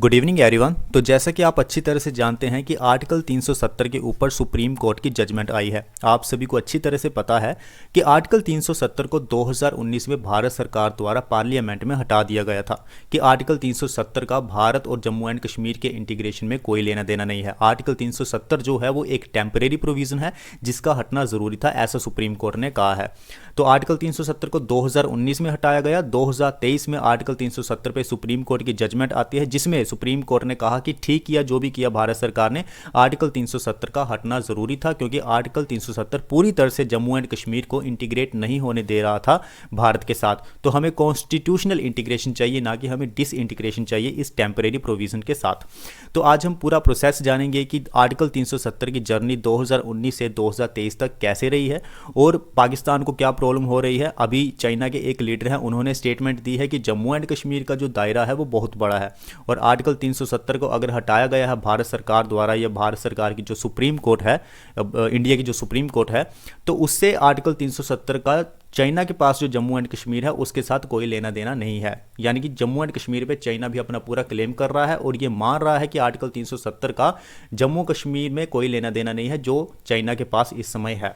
Good evening everyone. तो जैसा कि आप अच्छी तरह से जानते हैं कि आर्टिकल 370 के ऊपर सुप्रीम कोर्ट की जजमेंट आई है। आप सभी को अच्छी तरह से पता है कि आर्टिकल 370 को 2019 में भारत सरकार द्वारा पार्लियामेंट में हटा दिया गया था कि आर्टिकल 370 का भारत और जम्मू एंड कश्मीर के इंटीग्रेशन में कोई लेना देना नहीं है। आर्टिकल 370 जो है वो एक टेम्परेरी प्रोविजन है जिसका हटना ज़रूरी था, ऐसा सुप्रीम कोर्ट ने कहा है। तो आर्टिकल 370 को 2019 में हटाया गया। 2023 में आर्टिकल 370 पे सुप्रीम कोर्ट की जजमेंट आती है जिसमें सुप्रीम कोर्ट ने कहा कि ठीक किया जो भी किया भारत सरकार ने, आर्टिकल 370 का हटना जरूरी था क्योंकि आर्टिकल 370 पूरी तरह से जम्मू एंड कश्मीर को इंटीग्रेट नहीं होने दे रहा था भारत के साथ। तो हमें कॉन्स्टिट्यूशनल इंटीग्रेशन चाहिए, ना कि हमें डिस इंटीग्रेशन चाहिए इस टेम्परेरी प्रोविजन के साथ। तो आज हम पूरा प्रोसेस जानेंगे कि आर्टिकल 370 की जर्नी 2019 से 2023 तक कैसे रही है और पाकिस्तान को क्या प्रॉब्लम हो रही है। अभी चाइना के एक लीडर हैं, उन्होंने स्टेटमेंट दी है कि जम्मू एंड कश्मीर का जो दायरा है वो बहुत बड़ा है और आर्टिकल 370 को अगर हटाया गया है भारत सरकार द्वारा या भारत सरकार की जो सुप्रीम कोर्ट है, इंडिया की जो सुप्रीम कोर्ट है, तो उससे आर्टिकल 370 का चाइना के पास जो जम्मू एंड कश्मीर है उसके साथ कोई लेना देना नहीं है। यानी कि जम्मू एंड कश्मीर पे चाइना भी अपना पूरा क्लेम कर रहा है और ये मान रहा है कि आर्टिकल 370 का जम्मू कश्मीर में कोई लेना देना नहीं है जो चाइना के पास इस समय है।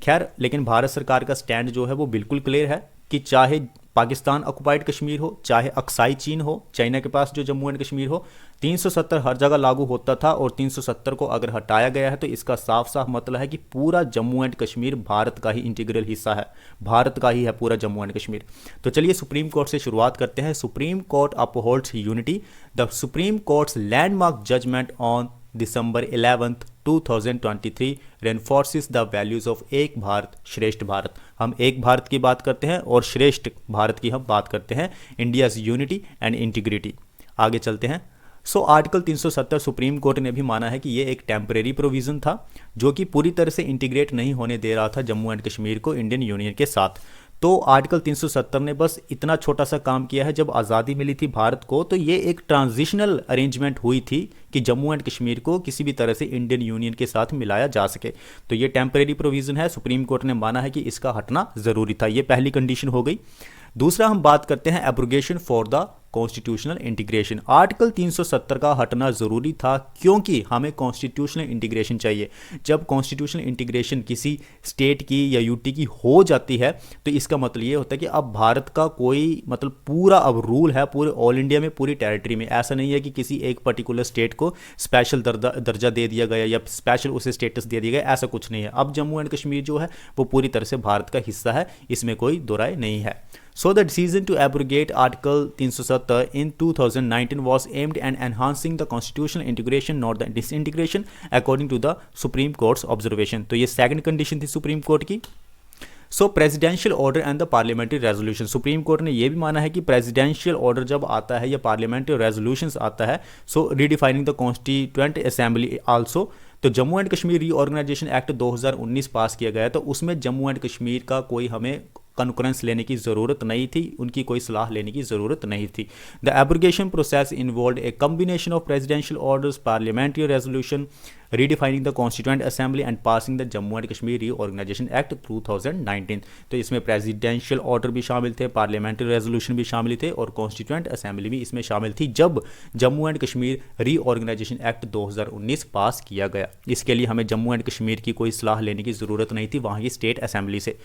खैर, लेकिन भारत सरकार का स्टैंड जो है वो बिल्कुल क्लियर है कि चाहे पाकिस्तान ऑक्युपाइड कश्मीर हो, चाहे अक्साई चीन हो, चाइना के पास जो जम्मू एंड कश्मीर हो, 370 हर जगह लागू होता था और 370 को अगर हटाया गया है तो इसका साफ साफ मतलब है कि पूरा जम्मू एंड कश्मीर भारत का ही इंटीग्रल हिस्सा है, भारत का ही है पूरा जम्मू एंड कश्मीर। तो चलिए सुप्रीम कोर्ट से शुरुआत करते हैं। Supreme court upholds unity. The supreme court's landmark judgement on December 11th 2023 reinforces the values of एक भारत श्रेष्ठ भारत। हम एक भारत की बात करते हैं और श्रेष्ठ भारत की हम बात करते हैं, इंडियाज यूनिटी एंड इंटीग्रिटी। आगे चलते हैं। आर्टिकल 370 सुप्रीम कोर्ट ने भी माना है कि ये एक टेम्परेरी प्रोविज़न था जो कि पूरी तरह से इंटीग्रेट नहीं होने दे रहा था जम्मू एंड कश्मीर को इंडियन यूनियन के साथ। तो आर्टिकल 370 ने बस इतना छोटा सा काम किया है, जब आज़ादी मिली थी भारत को तो ये एक ट्रांजिशनल अरेंजमेंट हुई थी कि जम्मू एंड कश्मीर को किसी भी तरह से इंडियन यूनियन के साथ मिलाया जा सके। तो ये टेम्परेरी प्रोविज़न है, सुप्रीम कोर्ट ने माना है कि इसका हटना ज़रूरी था। ये पहली कंडीशन हो गई। दूसरा हम बात करते हैं abrogation for the constitutional integration. Article 370 का हटना ज़रूरी था क्योंकि हमें कॉन्स्टिट्यूशनल इंटीग्रेशन चाहिए। जब कॉन्स्टिट्यूशनल इंटीग्रेशन किसी स्टेट की या यूटी की हो जाती है तो इसका मतलब ये होता है कि अब भारत का कोई मतलब पूरा अब रूल है पूरे ऑल इंडिया में, पूरी टेरिटरी में। ऐसा नहीं है कि किसी एक पर्टिकुलर स्टेट को स्पेशल दर्जा दे दिया गया या स्पेशल उसे स्टेटस दे दिया गया, ऐसा कुछ नहीं है। अब जम्मू एंड कश्मीर जो है वो पूरी तरह से भारत का हिस्सा है, इसमें कोई दो राय नहीं है। So the decision to abrogate Article 370 in 2019 was aimed at enhancing the constitutional integration, not the disintegration, according to the Supreme Court's observation। तो ये सेकंड कंडीशन थी सुप्रीम कोर्ट की। Presidential order and the parliamentary resolution. Supreme court ने यह भी माना है कि प्रेसिडेंशियल ऑर्डर जब आता है या पार्लियामेंट्री रेजोल्यूशंस आता है, redefining the constituent assembly also. तो Jammu and Kashmir reorganisation act 2019 pass किया गया, तो उसमें जम्मू एंड कश्मीर का कोई हमें कॉन्फ्रेंस लेने की ज़रूरत नहीं थी, उनकी कोई सलाह लेने की ज़रूरत नहीं थी। The abrogation process involve a combination of presidential orders, parliamentary resolution, redefining the constituent assembly and passing the Jammu and Kashmir reorganisation act 2019। तो इसमें प्रेसिडेंशियल ऑर्डर भी शामिल थे, पार्लियामेंट्री रेजोल्यूशन भी शामिल थे और कॉन्स्टिट्यूएंट असेंबली भी इसमें शामिल थी जब Jammu and Kashmir reorganisation act 2019 pass किया गया। इसके लिए हमें जम्मू एंड कश्मीर की कोई सलाह लेने की ज़रूरत नहीं थी वहाँ की स्टेट असेंबली से।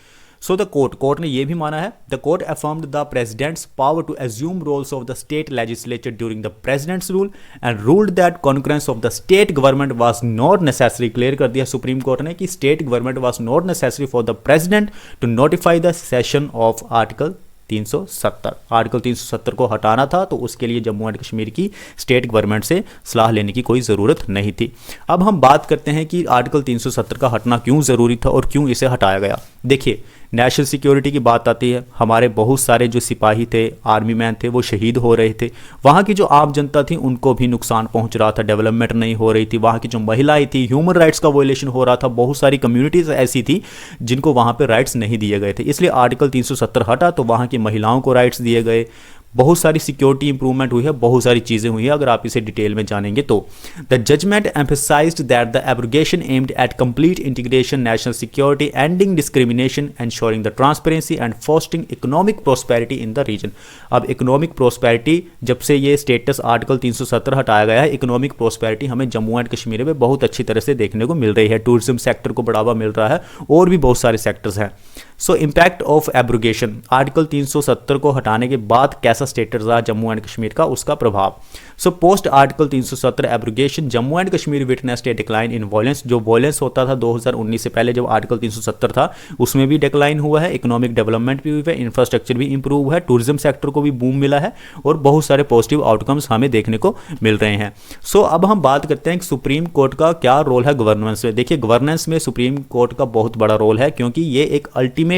द कोर्ट ने यह भी माना है, the court affirmed the president's power to assume roles of the state legislature during the president's rule and ruled that concurrence of the state government was not necessary. Clear कर दिया supreme court ने कि state government was not necessary for the president to notify the cessation of article 370। Article 370 को हटाना था तो उसके लिए जम्मू एंड कश्मीर की स्टेट गवर्नमेंट से सलाह लेने की कोई ज़रूरत नहीं थी। अब हम बात करते हैं कि आर्टिकल 370 का हटना क्यों ज़रूरी था और क्यों इसे हटाया गया। देखिए, नेशनल सिक्योरिटी की बात आती है, हमारे बहुत सारे जो सिपाही थे, आर्मी मैन थे, वो शहीद हो रहे थे। वहाँ की जो आम जनता थी उनको भी नुकसान पहुँच रहा था, डेवलपमेंट नहीं हो रही थी। वहाँ की जो महिलाएं थी, ह्यूमन राइट्स का वोलेशन हो रहा था। बहुत सारी कम्युनिटीज़ ऐसी थी जिनको वहाँ पर राइट्स नहीं दिए गए थे, इसलिए आर्टिकल 370 हटा तो वहाँ की महिलाओं को राइट्स दिए गए, बहुत सारी सिक्योरिटी इंप्रूवमेंट हुई है, बहुत सारी चीज़ें हुई है अगर आप इसे डिटेल में जानेंगे तो। The judgement emphasised that the abrogation aimed at complete integration, national security, ending discrimination, ensuring the transparency and fostering economic prosperity in the region. अब इकोनॉमिक प्रोस्पेरिटी, जब से ये स्टेटस आर्टिकल 370 हटाया गया है, इकोनॉमिक प्रोस्पेरिटी हमें जम्मू एंड कश्मीर में बहुत अच्छी तरह से देखने को मिल रही है। टूरिज्म सेक्टर को बढ़ावा मिल रहा है और भी बहुत सारे सेक्टर्स हैं। सो इम्पैक्ट ऑफ एब्रोगेशन, आर्टिकल 370 को हटाने के बाद कैसा स्टेटस रहा जम्मू एंड कश्मीर का, उसका प्रभाव। So post article 370 abrogation Jammu and Kashmir witnessed A decline in violence. जो वायलेंस होता था 2019 से पहले जब आर्टिकल 370 था, उसमें भी डिक्लाइन हुआ है, इकोनॉमिक डेवलपमेंट भी हुई है, इंफ्रास्ट्रक्चर भी इंप्रूव हुआ है, टूरिज्म सेक्टर को भी बूम मिला है और बहुत सारे पॉजिटिव आउटकम्स हमें देखने को मिल रहे हैं। सो अब हम बात करते हैं कि सुप्रीम कोर्ट का क्या रोल है गवर्नेंस में। देखिए, गवर्नेंस में सुप्रीम कोर्ट का बहुत बड़ा रोल है, क्योंकि ये एक अल्टीमेट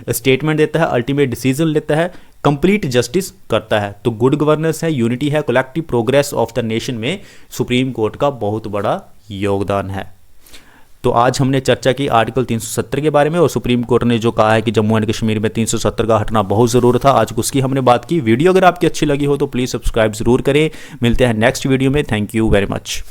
स्टेटमेंट देता है, अल्टीमेट डिसीजन लेता है, कंप्लीट जस्टिस करता है। तो गुड गवर्नेंस है, यूनिटी है, collective progress of the nation में सुप्रीम कोर्ट का बहुत बड़ा योगदान है। तो आज हमने चर्चा की आर्टिकल 370 के बारे में और सुप्रीम कोर्ट ने जो कहा है कि जम्मू एंड कश्मीर में 370 का हटना बहुत ज़रूर था, आज उसकी हमने बात की। वीडियो अगर आपकी अच्छी लगी हो तो प्लीज़ सब्सक्राइब जरूर करें। मिलते हैं नेक्स्ट वीडियो में। Thank you very much.